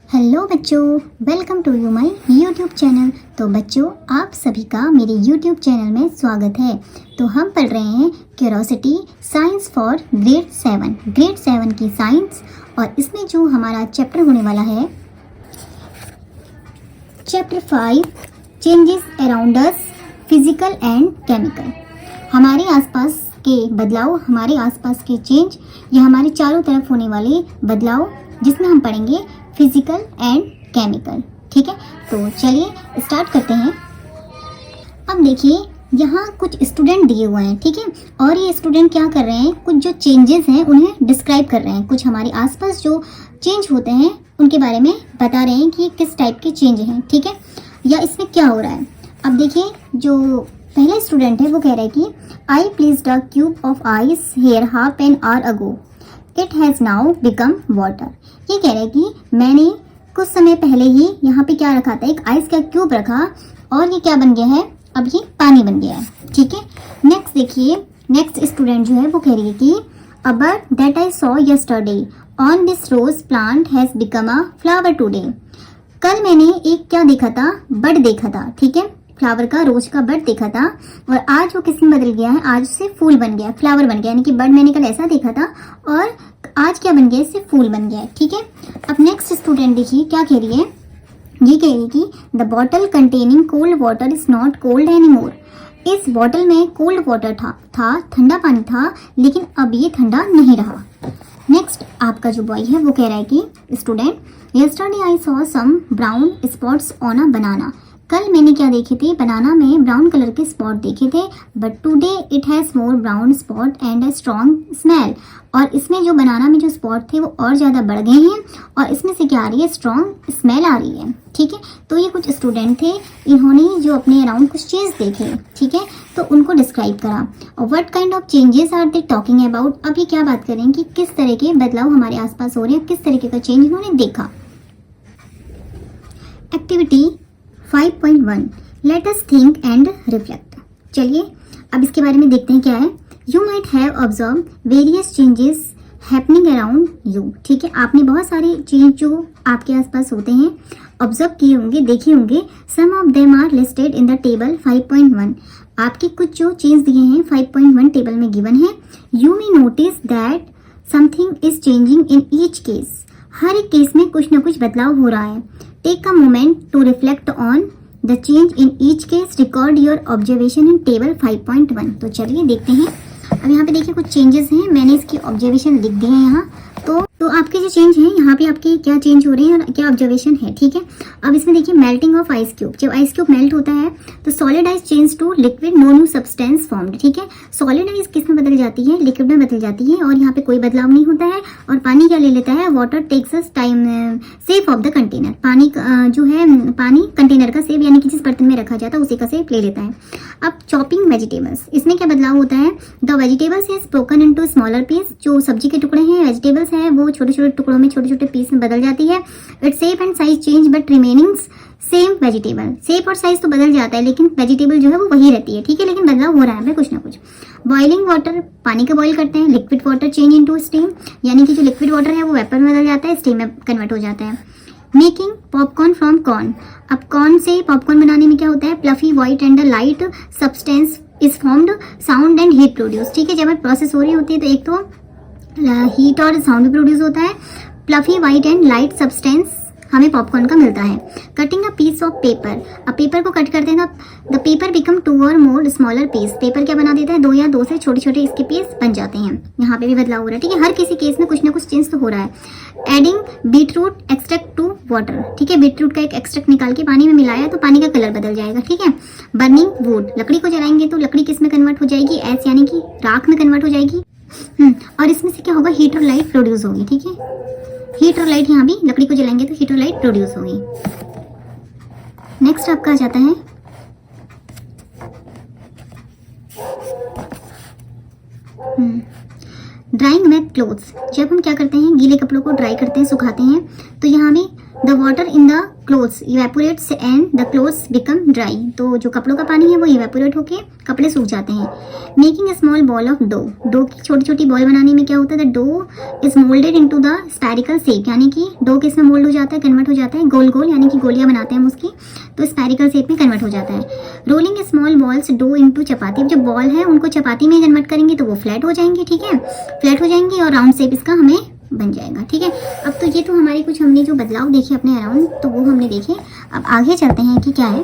Hello बच्चों, welcome to you my YouTube channel. तो बच्चों, आप सभी का मेरे यूट्यूब चैनल में स्वागत है। तो हम पढ़ रहे हैं क्यूरोसिटी साइंस फॉर ग्रेड 7 की साइंस। और इसमें जो हमारा चैप्टर होने वाला है chapter 5 changes around us physical and chemical. हमारे आसपास के बदलाव, हमारे आसपास के चेंज या हमारे चारों तरफ होने वाले बदलाव, जिसमें हम पढ़ेंगे फिजिकल एंड केमिकल। ठीक है, तो चलिए स्टार्ट करते हैं। अब देखिए, यहाँ कुछ स्टूडेंट दिए हुए हैं। ठीक है, और ये स्टूडेंट क्या कर रहे हैं, कुछ जो चेंजेस हैं उन्हें डिस्क्राइब कर रहे हैं। कुछ हमारे आसपास जो चेंज होते हैं उनके बारे में बता रहे हैं कि किस टाइप के चेंज हैं। ठीक है, या इसमें क्या हो रहा है। अब देखिए, जो पहला स्टूडेंट है वो कह रहा है कि I placed a cube of ice here half an hour ago, it has now become water. ये कह रहा है कि मैंने कुछ समय पहले ही यहाँ पे क्या रखा था, एक आइस का क्यूब रखा और ये क्या बन गया है, अब ये पानी बन गया है। ठीक है, नेक्स्ट देखिए, नेक्स्ट स्टूडेंट जो है वो कह रही है कि a bird that I saw yesterday on this rose plant has become a flower today. कल मैंने एक क्या देखा था, बर्ड देखा था। ठीक है, फ्लावर का, रोज का बर्ड देखा था, और आज वो किस में बदल गया है, आज से फूल बन गया, फ्लावर बन गया। यानी कि बर्ड मैंने कल ऐसा देखा था और आज क्या बन गया, इससे फूल बन गया है। ठीक है, अब नेक्स्ट स्टूडेंट देखिए क्या कह रही है। ये कह रही है कि the bottle containing cold water is not cold any more. इस बॉटल में कोल्ड वाटर था ठंडा पानी था, लेकिन अब ये ठंडा नहीं रहा। नेक्स्ट आपका जो बॉय है वो कह रहा है कि student, yesterday I saw some brown spots on a banana. कल मैंने क्या देखे थे, बनाना में ब्राउन कलर के स्पॉट देखे थे, but today it has more brown spot and a strong smell. और इसमें जो बनाना में जो स्पॉट थे वो और ज़्यादा बढ़ गए हैं और इसमें से क्या आ रही है, स्ट्रॉन्ग स्मेल आ रही है। ठीक है, तो ये कुछ स्टूडेंट थे, इन्होंने जो अपने अराउंड कुछ चीज़ देखे, ठीक है, तो उनको डिस्क्राइब करा। और what kind of changes are they talking about. अब ये क्या बात करें कि किस तरह के बदलाव हमारे आसपास हो रहे हैं, किस तरीके का चेंज इन्होंने देखा। Activity 5.1 let us think and reflect. चलिए अब इसके बारे में देखते हैं क्या है। You might have observe various changes happening around you. ठीक है, आपने बहुत सारे चेंज जो आपके आसपास होते हैं ऑब्जर्व किए होंगे, देखे होंगे। Some of them are listed in the table 5.1। आपके कुछ जो चेंज दिए हैं 5.1 टेबल में गिवन है। You may notice that something is changing in each case. हर एक केस में कुछ ना कुछ बदलाव हो रहा है। Take a moment to reflect on the change in each case, record your observation in table 5.1। तो चलिए देखते हैं। अब यहाँ पे देखिए कुछ चेंजेस हैं, मैंने इसकी ऑब्जर्वेशन लिख दिए हैं यहाँ। तो आपके जो चेंज हैं यहाँ पे आपके क्या चेंज हो रहे हैं और क्या ऑब्जर्वेशन है। ठीक है, अब इसमें देखिए मेल्टिंग ऑफ आइस क्यूब। जब आइस क्यूब मेल्ट होता है तो solid ice change to liquid, no new substance formed. ठीक है, सॉलिड आइस किस में बदल जाती है, लिक्विड में बदल जाती है, और यहाँ पे कोई बदलाव नहीं होता है। और पानी क्या ले लेता है, water takes us time shape of the container. पानी जो है, पानी कंटेनर का सेप, यानी कि जिस बर्तन में रखा जाता है उसी का सेप ले लेता है। अब चॉपिंग वेजिटेबल्स, इसमें क्या बदलाव होता है, the vegetables is broken into smaller piece. जो सब्जी के टुकड़े हैं, वेजिटेबल्स हैं, वो छोटे छोटे टुकड़ों में, छोटे छोटे पीस में बदल जाती है। Its shape and size change but remaining same vegetable. Shape और साइज तो बदल जाता है लेकिन वेजिटेबल जो है वो वही रहती है। ठीक है, लेकिन बदलाव हो रहा है कुछ ना कुछ। बॉइलिंग वाटर, पानी का बॉईल करते हैं, liquid water change into steam, यानी कि जो लिक्विड वाटर है वो वेपर में बदल जाता है, स्टीम में कन्वर्ट हो जाता है। Making popcorn from corn. अब कॉर्न से पॉपकॉर्न बनाने में क्या होता है, fluffy white and light substance is formed, sound and heat produce. ठीक है, जब प्रोसेस हो रही होती है तो एक तो हीट और साउंड भी प्रोड्यूस होता है। Fluffy white and light substance हमें पॉपकॉर्न का मिलता है। Cutting a piece of paper, अब पेपर को कट करते हैं तो द पेपर बिकम 2 और मोर स्मॉलर पीस। पेपर क्या बना देता है, 2 या 2 से छोटे छोटे इसके पीस बन जाते हैं। यहाँ पे भी बदलाव हो रहा है। ठीक है, हर किसी केस में कुछ ना कुछ चेंज तो हो रहा है। Adding beetroot extract to water. ठीक है, बीटरूट का एक एक्सट्रैक्ट निकाल के पानी में मिलाया तो पानी का कलर बदल जाएगा। ठीक है, बर्निंग वुड, लकड़ी को जलाएंगे तो लकड़ी किस में कन्वर्ट हो जाएगी, ऐस यानी कि राख में कन्वर्ट हो जाएगी। और इसमें से क्या होगा, हीट और लाइट प्रोड्यूस होगी। ठीक है, हीट और लाइट, यहाँ भी लकड़ी को जलाएंगे तो हीट और लाइट प्रोड्यूस होगी। नेक्स्ट आपका आ जाता है ड्राइंग वेट क्लोथ्स। जब हम क्या करते हैं, गीले कपड़ों को ड्राई करते हैं, सुखाते हैं, तो यहाँ भी the water in the clothes evaporates and the clothes become dry, तो जो कपड़ों का पानी है वो इवेपोरेट होके कपड़े सूख जाते हैं। Making a small ball of dough, dough की छोटी छोटी बॉल बनाने में क्या होता है, the dough is moulded into the spherical shape, यानी कि डो किस में मोल्ड हो जाता है, कन्वर्ट हो जाता है गोल गोल, यानी कि गोलियां बनाते हैं हम उसकी, तो स्पेरिकल शेप में कन्वर्ट हो जाता है। रोलिंग ए स्मॉल बॉल्स डो इनटू चपाती, जो बॉल है उनको चपाती में कन्वर्ट करेंगे तो वो फ्लैट हो जाएंगे, ठीक है, फ्लैट हो जाएंगे और राउंड शेप इसका हमें बन जाएगा, ठीक है। अब तो ये तो हमारे कुछ हमने जो बदलाव देखे अपने अराउंड, तो वो हमने देखे। अब आगे चलते हैं कि क्या है।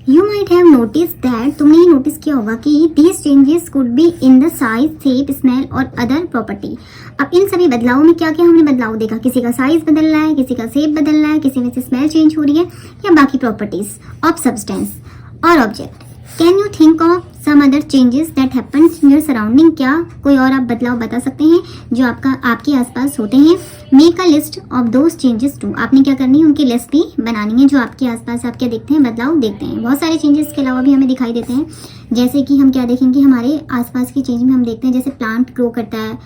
You might have notice that, तुमने ये नोटिस किया होगा कि these changes could be in the size, shape, smell और अदर प्रॉपर्टी। अब इन सभी बदलावों में क्या क्या हमने बदलाव देखा, किसी का साइज बदल रहा है, किसी का शेप बदल रहा है, किसी में से स्मेल चेंज हो रही है, या बाकी प्रॉपर्टीज ऑफ सब्सटेंस और object. Can you think of some other changes that happen in your surrounding, क्या कोई और आप बदलाव बता सकते हैं जो आपके आसपास होते हैं। Make a list of those changes too, आपने क्या करनी है, उनकी लिस्ट भी बनानी है जो आपके आसपास आप क्या देखते हैं, बदलाव देखते हैं। बहुत सारे चेंजेस के अलावा भी हमें दिखाई देते हैं, जैसे कि हम क्या देखेंगे, हमारे आसपास की चेंज में हम देखते हैं जैसे प्लांट ग्रो करता है,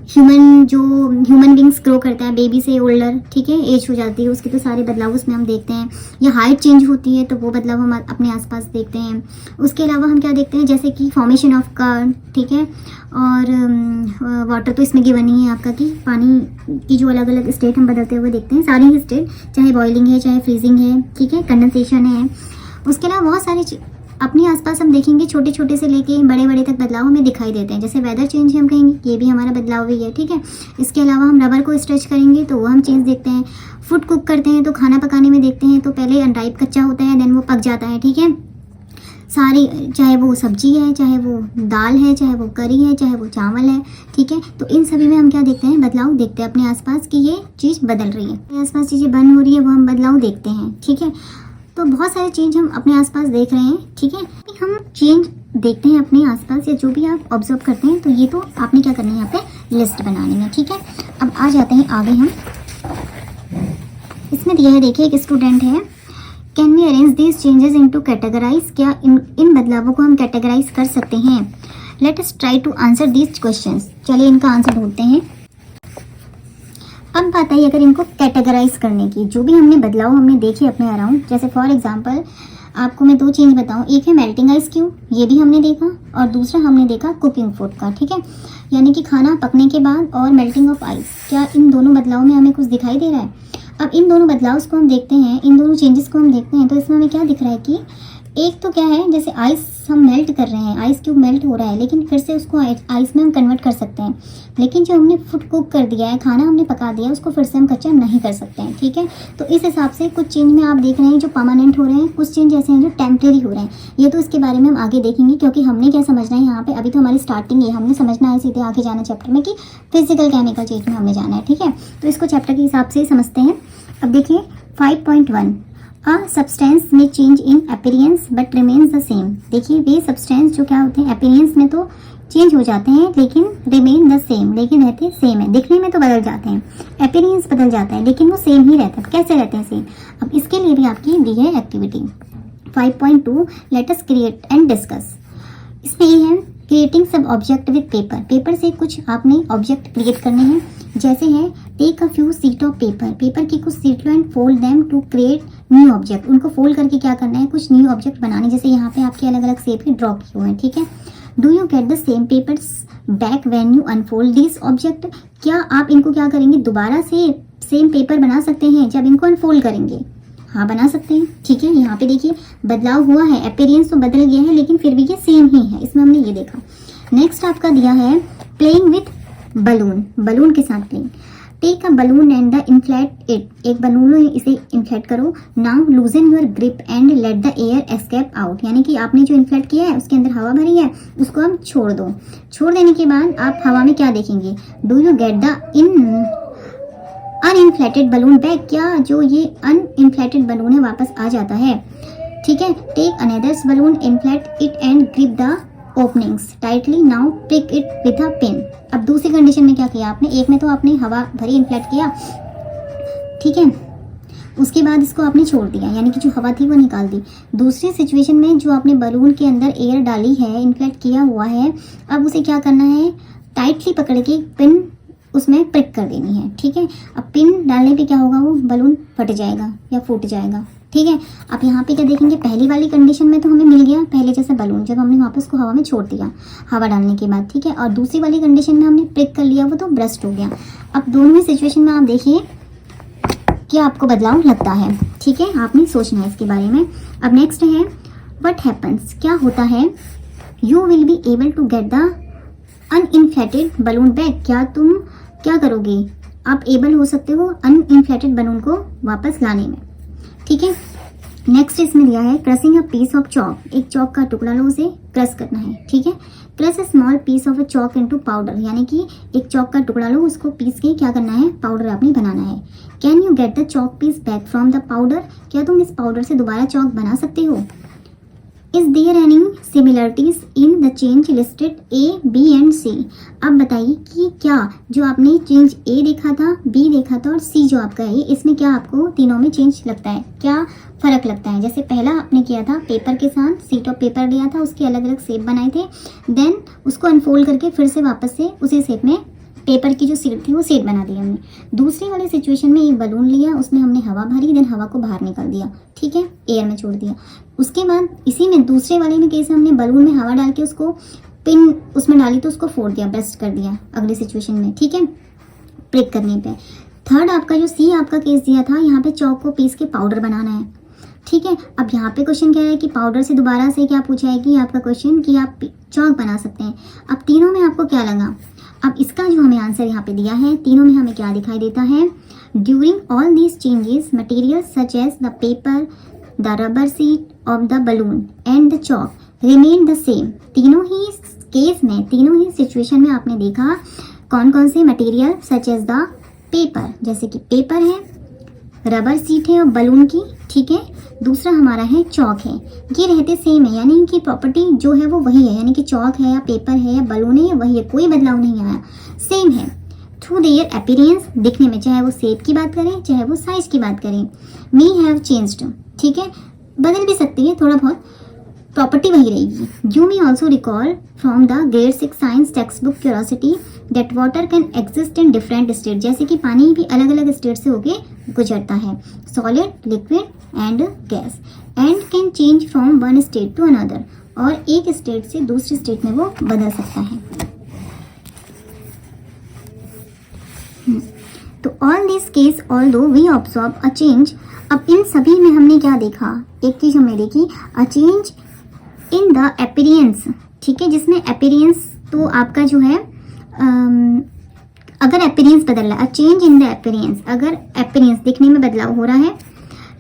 ह्यूमन बींग्स ग्रो करता है बेबी से ओल्डर, ठीक है, एज हो जाती है उसकी, तो सारे बदलाव उसमें हम देखते हैं। या हाइट चेंज होती है तो वो बदलाव हम अपने आसपास देखते हैं। उसके अलावा हम क्या देखते हैं, जैसे कि फॉर्मेशन ऑफ कर्ड, ठीक है, और वाटर तो इसमें गिवन ही है आपका कि पानी की जो अलग अलग स्टेट हम बदलते हुए देखते हैं, सारी ही स्टेट, चाहे बॉइलिंग है, चाहे फ्रीजिंग है, ठीक है, कंडेंसेशन है। उसके अलावा बहुत सारे अपने आसपास हम देखेंगे छोटे छोटे से लेके बड़े बड़े तक बदलाव हमें दिखाई देते हैं। जैसे वेदर चेंज हम कहेंगे, ये भी हमारा बदलाव ही है, ठीक है। इसके अलावा हम रबर को स्ट्रेच करेंगे तो वो हम चेंज देखते हैं। फूड कुक करते हैं तो खाना पकाने में देखते हैं तो पहले अनराइप कच्चा होता है, देन वो पक जाता है, ठीक है। सारी, चाहे वो सब्जी है, चाहे वो दाल है, चाहे वो करी है, चाहे वो चावल है, ठीक है, तो इन सभी में हम क्या देखते हैं, बदलाव देखते हैं अपने आसपास कि ये चीज़ बदल रही है, अपने आसपास चीज़ें बंद हो रही है, वो हम बदलाव देखते हैं, ठीक है। तो बहुत सारे चेंज हम अपने आसपास देख रहे हैं, ठीक है। हम चेंज देखते हैं अपने आसपास या जो भी आप ऑब्जर्व करते हैं, तो ये तो आपने क्या करना है, यहाँ पे लिस्ट बनानी है, ठीक है। अब आ जाते हैं आगे हम, इसमें दिया है, देखिए एक स्टूडेंट है, can we arrange these changes into categorise, क्या इन बदलावों को हम कैटेगराइज कर सकते हैं। Let us try to answer these questions, चलिए इनका आंसर ढूंढते हैं। अब बात आई अगर इनको कैटेगराइज करने की, जो भी हमने बदलाव हमने देखे अपने अराउंड, जैसे फॉर एग्जांपल आपको मैं दो चेंज बताऊं, एक है मेल्टिंग आइस क्यूब, ये भी हमने देखा, और दूसरा हमने देखा कुकिंग फूड का, ठीक है, यानी कि खाना पकने के बाद और मेल्टिंग ऑफ आइस, क्या इन दोनों बदलाव में हमें कुछ दिखाई दे रहा है। अब इन दोनों बदलाव को हम देखते हैं, इन दोनों चेंजेस को हम देखते हैं, तो इसमें हमें क्या दिख रहा है कि एक तो क्या है, जैसे आइस हम मेल्ट कर रहे हैं, आइस क्यूब मेल्ट हो रहा है, लेकिन फिर से उसको आइस में हम कन्वर्ट कर सकते हैं, लेकिन जो हमने फूड कुक कर दिया है, खाना हमने पका दिया है, उसको फिर से हम कच्चा नहीं कर सकते हैं, ठीक है। तो इस हिसाब से कुछ चेंज में आप देख रहे हैं जो परमानेंट हो रहे हैं, कुछ चेंज ऐसे हैं जो टेम्परेरी हो रहे हैं। ये तो इसके बारे में हम आगे देखेंगे, क्योंकि हमने क्या समझना है यहाँ पे, अभी तो हमारी स्टार्टिंग है, हमने समझना है सीधे आगे जाना चैप्टर में कि फिजिकल केमिकल चेंज में हमने जाना है, ठीक है। तो इसको चैप्टर के हिसाब से ही समझते हैं। अब देखिए 5.1, अ सब्सटेंस में change in appearance but remains the same. देखिए वे सब्सटेंस जो क्या होते हैं, अपीयरेंस में तो चेंज हो जाते हैं लेकिन रिमेन द सेम, लेकिन रहते सेम है, दिखने में तो बदल जाते हैं, अपीयरेंस बदल जाता है लेकिन वो सेम ही रहता है। कैसे रहते हैं सेम, अब इसके लिए भी आपकी दी है activity 5.2, let us create and discuss. इसमें ये है क्रिएटिंग सब ऑब्जेक्ट विद पेपर, पेपर से कुछ आपने ऑब्जेक्ट क्रिएट करने हैं, जैसे है take a few sheet of paper, paper की कुछ सीट लो and fold them to create new object, उनको फोल्ड करके क्या करना है, कुछ न्यू ऑब्जेक्ट बनाने, जैसे यहाँ पे आपके अलग अलग शेप के ड्रॉ किए हुए हैं, ठीक है। Do you get the same papers back when you unfold this object, क्या आप इनको क्या करेंगे, दोबारा से सेम पेपर बना सकते हैं जब इनको अनफोल्ड करेंगे। हाँ बना सकते हैं, ठीक है। यहाँ पे देखिए बदलाव हुआ है, अपीयरेंस तो बदल गया है लेकिन फिर भी ये सेम ही है, इसमें हमने ये देखा। नेक्स्ट आपका दिया है प्लेइंग विथ बलून, बलून के साथ playing. Take a balloon and the inflate it, एक बलून में इसे इन्फ्लेट करो। Now loosen your grip and let the air escape out, यानी कि आपने जो इन्फ्लेट किया है उसके अंदर हवा भरी है, उसको हम छोड़ दो। छोड़ देने के बाद आप हवा में क्या देखेंगे, do you get the uninflated balloon back, क्या जो ये अनइन्फ्लेटेड बलून है वापस आ जाता है, ठीक है। Take another's balloon, inflate it and grip the openings tightly, now pick it with a pin. अब दूसरी कंडीशन में क्या किया आपने, एक में तो आपने हवा भरी इन्फ्लेट किया, ठीक है, उसके बाद इसको आपने छोड़ दिया, यानी कि जो हवा थी वो निकाल दी। दूसरी सिचुएशन में जो आपने बलून के अंदर एयर डाली है, इन्फ्लेट किया हुआ है, अब उसे क्या करना है, टाइटली पकड़ के पिन उसमें प्रिक कर देनी है, ठीक है। अब पिन डालने पे क्या होगा, वो बलून फट जाएगा या फूट जाएगा, ठीक है। अब यहाँ पे क्या देखेंगे, पहली वाली कंडीशन में तो हमें मिल गया पहले जैसा बलून, जब हमने वापस उसको हवा में छोड़ दिया हवा डालने के बाद, ठीक है। और दूसरी वाली कंडीशन में हमने प्रिक कर लिया, वो तो ब्रस्ट हो गया। अब दोनों ही सिचुएशन में आप देखिए कि आपको बदलाव लगता है, ठीक है। आपने सोचना है इसके बारे में। अब नेक्स्ट है व्हाट हैपन्स, क्या होता है, you will be able to get the uninflated balloon back, क्या तुम क्या करोगे, आप एबल हो सकते हो अनइन्फ्लेटेड बलून को वापस लाने में, ठीक है। नेक्स्ट इसमें दिया है crushing a piece of chalk, एक चॉक का टुकड़ा लो, उसे क्रश करना है, ठीक है। Crush a small piece of a chalk into powder, यानी कि एक चॉक का टुकड़ा लो, उसको पीस के क्या करना है, पाउडर आपने बनाना है। Can you get the chalk piece back from the powder, क्या तुम इस पाउडर से दोबारा चॉक बना सकते हो। Is there any similarities in the change listed A B and C, अब बताइए कि क्या जो आपने चेंज ए देखा था, बी देखा था और सी जो आपका है, इसमें क्या आपको तीनों में चेंज लगता है, क्या फर्क लगता है। जैसे पहला आपने किया था पेपर के साथ, सीट ऑफ पेपर लिया था, उसके अलग अलग शेप बनाए थे, देन उसको अनफोल्ड करके फिर से वापस से उसी शेप में पेपर की जो सीट थी वो सेट बना दी हमने। दूसरी वाले सिचुएशन में एक बलून लिया, उसमें हमने हवा भरी, देन हवा को बाहर निकाल दिया, ठीक है, एयर में छोड़ दिया। उसके बाद इसी में दूसरे वाले में केस हमने बलून में हवा डाल के उसको पिन उसमें डाली तो उसको फोड़ दिया, ब्रस्ट कर दिया अगले सिचुएशन में, ठीक है, प्रिक करने पे। थर्ड आपका जो सी आपका केस दिया था, यहाँ पे चॉक को पीस के पाउडर बनाना है, ठीक है। अब यहाँ पे क्वेश्चन क्या है कि पाउडर से दोबारा से क्या पूछा है कि आपका क्वेश्चन कि आप चॉक बना सकते हैं। अब तीनों में आपको क्या लगा, अब इसका जो हमें आंसर यहाँ पे दिया है, तीनों में हमें क्या दिखाई देता है, during all these changes material such as the paper, the rubber sheet of the balloon and the chalk remain the same. तीनों ही केस में, तीनों ही सिचुएशन में आपने देखा कौन कौन से material such as the paper, जैसे कि पेपर है, रबर सीट है और बलून की, ठीक है, दूसरा हमारा है चॉक है, ये रहते सेम है, यानी इनकी प्रॉपर्टी जो है वो वही है, यानी कि चॉक है या पेपर है या बलून है वही है, कोई बदलाव नहीं आया, सेम है। थ्रू देयर अपीयरेंस, दिखने में, चाहे वो शेप की बात करें चाहे वो साइज की बात करें, मे हैव चेंज्ड, ठीक है, बदल भी सकती है थोड़ा बहुत, प्रॉपर्टी वही रहेगी। You may also recall from the grade 6 science text book curiosity that water can exist in different state, जैसे कि पानी भी अलग अलग स्टेट से होके गुजरता है, solid, liquid and gas, and can change from one state to another, और एक स्टेट से दूसरी स्टेट में वो बदल सकता है। तो all this case although we observe a change, अब इन सभी में हमने क्या देखा, एक चीज हमने देखी, a change in the appearance, ठीक है, जिसमें अपीयरेंस तो आपका जो है अगर अपीयरेंस बदल रहा है, चेंज इन द अपीयरेंस, अगर अपीयरेंस दिखने में बदलाव हो रहा है,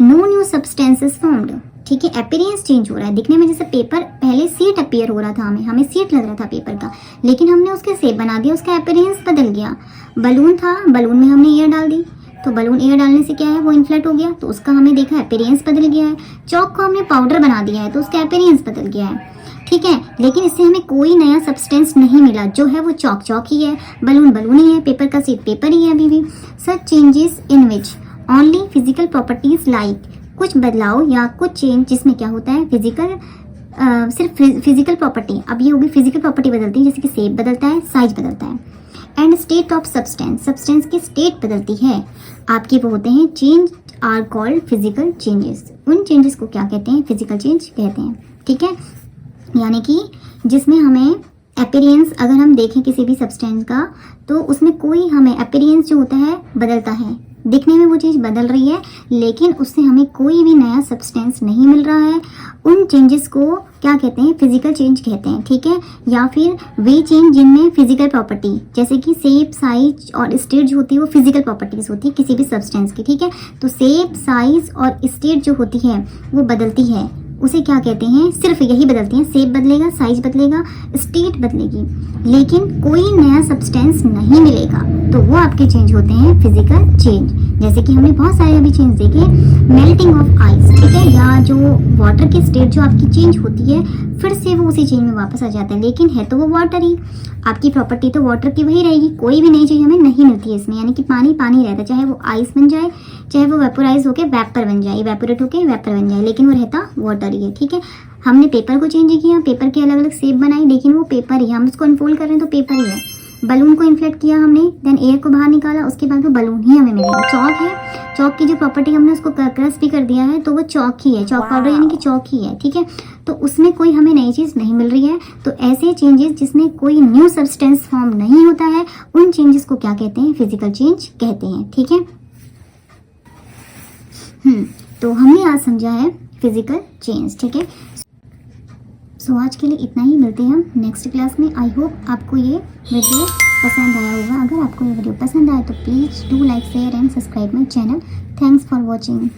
नो न्यू सब्सटेंसेस फॉर्म्ड, ठीक है, अपीयरेंस चेंज हो रहा है, दिखने में जैसे पेपर पहले सीट अपीयर हो रहा था, हमें सीट लग रहा था पेपर का, लेकिन हमने उसके शेप बना दिया, उसका अपीयरेंस बदल गया। बलून था, बलून में हमने एयर डाल दी, तो बलून एयर डालने से क्या है वो इन्फ्लेट हो गया, तो उसका हमने देखा अपीयरेंस बदल गया है। चॉक को हमने पाउडर बना दिया है तो उसका अपीयरेंस बदल गया है, ठीक है, लेकिन इससे हमें कोई नया सब्सटेंस नहीं मिला, जो है वो चॉक चॉक ही है, बलून बलून ही है, पेपर का सीट पेपर ही है अभी भी। Such changes in which only physical properties like, कुछ बदलाव या कुछ चेंज जिसमें क्या होता है फिजिकल, सिर्फ फिजिकल प्रॉपर्टी, अब ये होगी फिजिकल प्रॉपर्टी बदलती है, जैसे कि शेप बदलता है, साइज बदलता है, and state of substance, substance की स्टेट बदलती है आपकी, वो होते हैं change are called physical changes, उन चेंजेस को क्या कहते हैं, फिजिकल चेंज कहते हैं, ठीक है। यानी कि जिसमें हमें अपीयरेंस, अगर हम देखें किसी भी सब्सटेंस का, तो उसमें कोई हमें अपीयरेंस जो होता है बदलता है, दिखने में वो चीज़ बदल रही है, लेकिन उससे हमें कोई भी नया सब्सटेंस नहीं मिल रहा है, उन चेंजेस को क्या कहते हैं, फिजिकल चेंज कहते हैं, ठीक है। या फिर वे चेंज जिनमें फिजिकल प्रॉपर्टी, जैसे कि शेप, साइज और स्टेट जो होती है वो फिजिकल प्रॉपर्टीज होती है किसी भी सब्सटेंस की, ठीक है। तो शेप, साइज और स्टेट जो होती है वो बदलती है, उसे क्या कहते हैं, सिर्फ यही बदलती हैं, शेप बदलेगा, साइज बदलेगा, स्टेट बदलेगी, लेकिन कोई नया सब्सटेंस नहीं मिलेगा, तो वो आपके चेंज होते हैं फिजिकल चेंज। जैसे कि हमने बहुत सारे अभी चेंज देखे, मेल्टिंग ऑफ आइस, ठीक है, या जो वाटर की स्टेट जो आपकी चेंज होती है, फिर से वो उसी चेंज में वापस आ जाता है, लेकिन है तो वो वाटर ही, आपकी प्रॉपर्टी तो वाटर की वही रहेगी, कोई भी नई चीज़ हमें नहीं मिलती है इसमें, यानी कि पानी पानी रहता है, चाहे वो आइस बन जाए, चाहे वो वेपोराइज होके वेपर बन जाए, इवेपोरेट होके वेपर बन जाए, लेकिन वो रहता वाटर ही है, ठीक है। हमने पेपर को चेंज किया, पेपर के अलग अलग शेप बनाई, लेकिन वो पेपर ही, हम उसको अनफोल्ड कर रहे हैं तो पेपर ही है, बलून को इन्फ्लेट किया हमने, देन एयर को बाहर निकाला, उसके बाद वो बलून ही हमें मिलेगा। चौक है, चौक की जो प्रॉपर्टी हमने उसको क्रश भी कर दिया है, तो वो चौक ही है, चौक पाउडर यानी कि चौक ही है, ठीक है। तो उसमें कोई हमें नई चीज़ नहीं मिल रही है। तो ऐसे चेंजेस जिसमें कोई न्यू सब्सटेंस फॉर्म नहीं होता है, उन चेंजेस को क्या कहते हैं? फिजिकल चेंज कहते हैं, ठीक है। तो हमने आज समझा है फिजिकल चेंज, ठीक है। सो आज के लिए इतना ही, मिलते हैं हम नेक्स्ट क्लास में। आई होप आपको ये वीडियो पसंद आया होगा। अगर आपको ये वीडियो पसंद आया तो please do like, share and subscribe my channel. Thanks for watching.